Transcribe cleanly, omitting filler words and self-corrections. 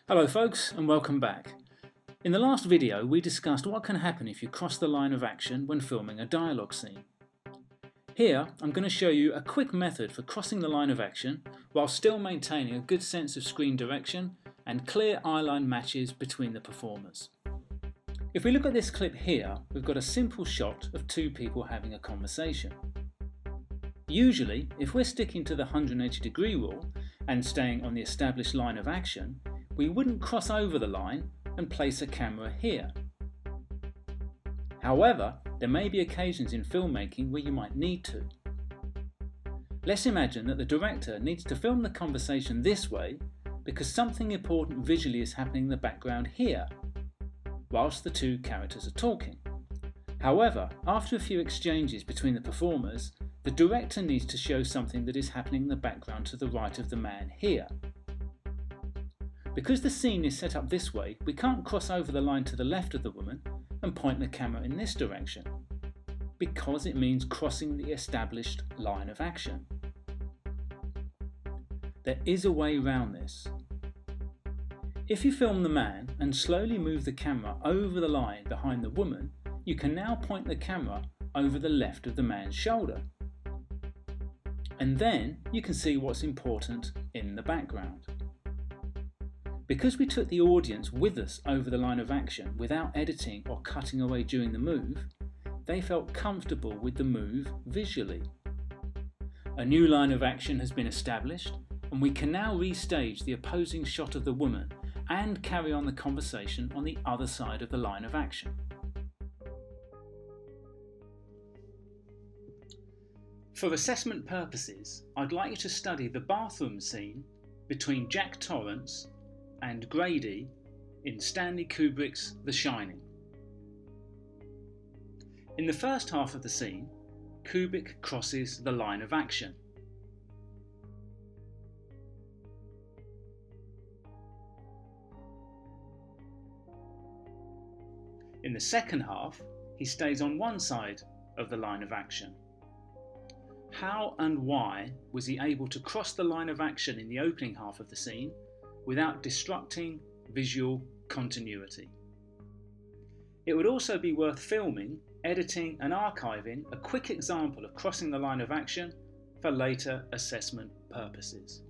Hello folks and welcome back. In the last video we discussed what can happen if you cross the line of action when filming a dialogue scene. Here I'm going to show you a quick method for crossing the line of action while still maintaining a good sense of screen direction and clear eyeline matches between the performers. If we look at this clip here, we've got a simple shot of two people having a conversation. Usually, if we're sticking to the 180-degree rule and staying on the established line of action, we wouldn't cross over the line and place a camera here. However, there may be occasions in filmmaking where you might need to. Let's imagine that the director needs to film the conversation this way because something important visually is happening in the background here, whilst the two characters are talking. However, after a few exchanges between the performers, the director needs to show something that is happening in the background to the right of the man here. Because the scene is set up this way, we can't cross over the line to the left of the woman and point the camera in this direction, because it means crossing the established line of action. There is a way around this. If you film the man and slowly move the camera over the line behind the woman, you can now point the camera over the left of the man's shoulder. And then you can see what's important in the background. Because we took the audience with us over the line of action without editing or cutting away during the move, they felt comfortable with the move visually. A new line of action has been established, and we can now restage the opposing shot of the woman and carry on the conversation on the other side of the line of action. For assessment purposes, I'd like you to study the bathroom scene between Jack Torrance and Grady in Stanley Kubrick's The Shining. In the first half of the scene, Kubrick crosses the line of action. In the second half, he stays on one side of the line of action. How and why was he able to cross the line of action in the opening half of the scene without disrupting visual continuity? It would also be worth filming, editing and archiving a quick example of crossing the line of action for later assessment purposes.